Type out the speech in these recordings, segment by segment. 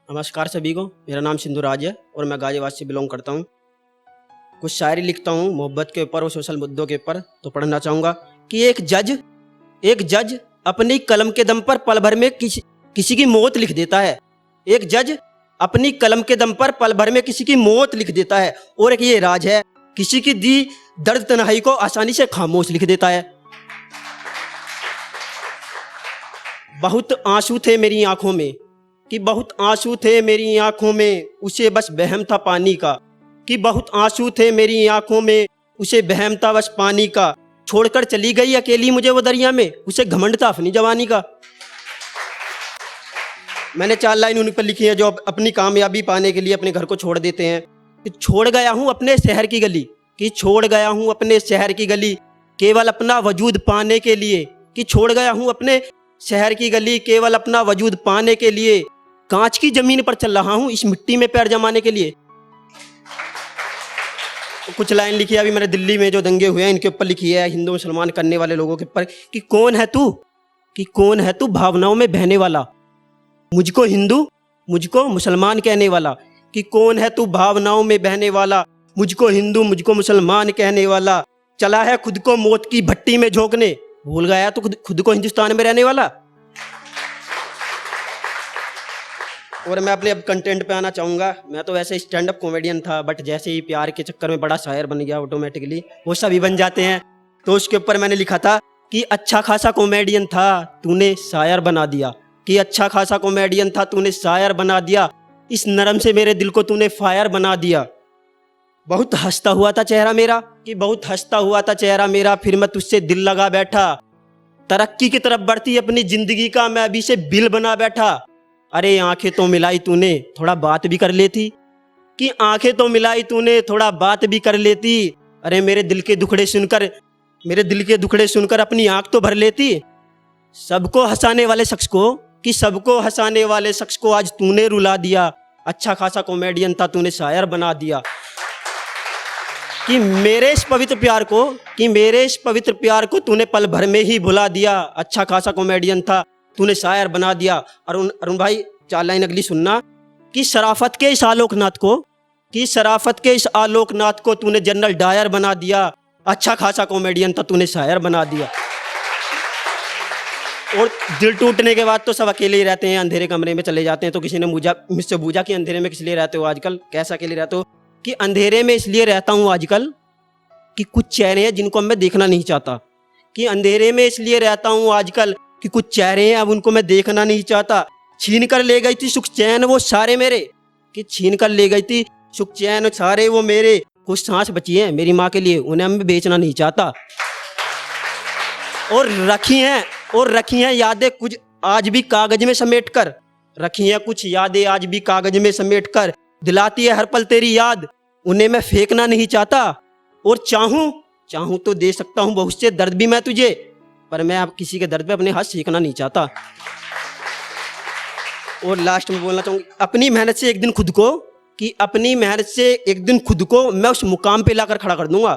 नमस्कार सभी को। मेरा नाम सिंधु राज है और मैं गाजियाबाद से बिलोंग करता हूँ। कुछ शायरी लिखता हूँ मोहब्बत के ऊपर और सोशल मुद्दों के ऊपर। तो पढ़ना चाहूँगा कि एक जज अपनी कलम के दम पर पल भर में किसी की मौत लिख देता है। एक जज अपनी कलम के दम पर पल भर में किसी की मौत लिख देता है। और एक ये राज है, किसी की दी दर्द तन्हाई को आसानी से खामोश लिख देता है। बहुत आंसू थे मेरी आंखों में, कि बहुत आंसू थे मेरी आंखों में, उसे बस वहम था पानी का। कि बहुत आंसू थे मेरी आंखों में, उसे वहम था बस पानी का। छोड़कर चली गई अकेली मुझे वो दरिया में, उसे घमंड था अपनी जवानी का। मैंने 4 लाइन उन पर लिखी है जो अपनी कामयाबी पाने के लिए अपने घर को छोड़ देते हैं। कि छोड़ गया हूँ अपने शहर की गली, कि छोड़ गया हूँ अपने शहर की गली, केवल अपना वजूद पाने के लिए। कि छोड़ गया हूँ अपने शहर की गली, केवल अपना वजूद पाने के लिए। कांच की जमीन पर चल रहा हूँ इस मिट्टी में पैर जमाने के लिए। कुछ लाइन लिखी है अभी मैंने दिल्ली में जो दंगे हुए हैं इनके ऊपर लिखी है, हिंदू मुसलमान करने वाले लोगों के ऊपर। कि कौन है तू, कि कौन है तू भावनाओं में बहने वाला, मुझको हिंदू मुझको मुसलमान कहने वाला। कि कौन है तू भावनाओं में बहने वाला, मुझको हिंदू मुझको मुसलमान कहने वाला। चला है खुद को मौत की भट्टी में झोंकने, भूल गया तो खुद को हिंदुस्तान में रहने वाला। और मैं अपने अब कंटेंट पे आना चाहूँगा। मैं तो वैसे स्टैंड अप कॉमेडियन था, बट जैसे ही प्यार के चक्कर में बड़ा शायर बन गया ऑटोमेटिकली, वो सभी बन जाते हैं। तो उसके ऊपर मैंने लिखा था कि अच्छा खासा कॉमेडियन था तूने शायर बना दिया। कि अच्छा खासा कॉमेडियन था तूने शायर बना दिया, इस नरम से मेरे दिल को तूने फायर बना दिया। बहुत हंसता हुआ था चेहरा मेरा, कि बहुत हंसता हुआ था चेहरा मेरा, फिर मैं तुझसे दिल लगा बैठा। तरक्की की तरफ बढ़ती अपनी जिंदगी का मैं अभी से बिल बना बैठा। अरे आंखें तो मिलाई तूने थोड़ा बात भी कर लेती, कि आंखें तो मिलाई तूने थोड़ा बात भी कर लेती। अरे मेरे दिल के दुखड़े सुनकर अपनी आंख तो भर लेती। सबको हंसाने वाले शख्स को, कि सबको हंसाने वाले शख्स को आज तूने रुला दिया। अच्छा खासा कॉमेडियन था तूने शायर बना दिया। कि मेरे इस पवित्र प्यार को तूने पल भर में ही भुला दिया। अच्छा खासा कॉमेडियन था तूने शायर बना दिया। अरुण भाई 4 लाइन अगली सुनना। कि शराफत के इस आलोकनाथ को तूने जनरल डायर बना दिया। अच्छा खासा कॉमेडियन था तूने शायर बना दिया। और दिल टूटने के बाद तो सब अकेले ही रहते हैं, अंधेरे कमरे में चले जाते हैं। तो किसी ने मुझसे पूछा कि अंधेरे में किस लिए रहते हो आजकल, कैसा अकेले रहते हो? कि अंधेरे में इसलिए रहता हूँ आजकल कि कुछ चेहरे हैं जिनको मैं देखना नहीं चाहता। कि अंधेरे में इसलिए रहता हूँ आजकल कि कुछ चेहरे हैं अब उनको मैं देखना नहीं चाहता। छीन कर ले गई थी सुख चैन वो सारे मेरे, कि छीन कर ले गई थी सुख चैन सारे वो मेरे। कुछ सांस बची है मेरी माँ के लिए, उन्हें मैं बेचना नहीं चाहता। और रखी हैं यादें कुछ आज भी कागज में समेट कर, रखी हैं कुछ यादें आज भी कागज में समेट कर। दिलाती है हर पल तेरी याद, उन्हें मैं फेंकना नहीं चाहता। और चाहूं तो दे सकता हूं बहुत से दर्द भी मैं तुझे, पर मैं अब किसी के दर्द पे अपने हाथ सेकना नहीं चाहता। और लास्ट में बोलना चाहूंगी अपनी मेहनत से एक दिन खुद को मैं उस मुकाम पे लाकर खड़ा कर दूंगा।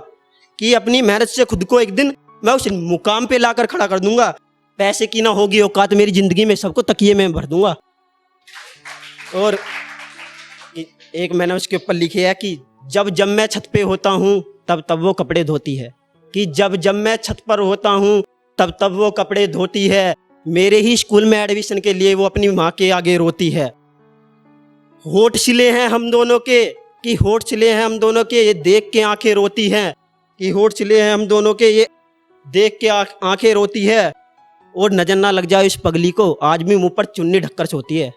कि अपनी मेहनत से खुद को एक दिन मैं उस मुकाम पे लाकर खड़ा कर दूंगा। पैसे की ना होगी औकात मेरी जिंदगी में, सबको तकिए में भर दूंगा। और एक मैंने उसके ऊपर लिखे है कि जब मैं छत पे होता हूँ तब वो कपड़े धोती है। कि जब मैं छत पर होता हूँ तब वो कपड़े धोती है। मेरे ही स्कूल में एडमिशन के लिए वो अपनी माँ के आगे रोती है। होठ सिले हैं हम दोनों के, कि होठ सिले हैं हम दोनों के, ये देख के आंखें रोती हैं। कि होठ सिले हैं हम दोनों के, ये देख के आंखें रोती है। और नजर ना लग जाए इस पगली को, आज भी मुंह पर चुन्नी ढककर सोती है।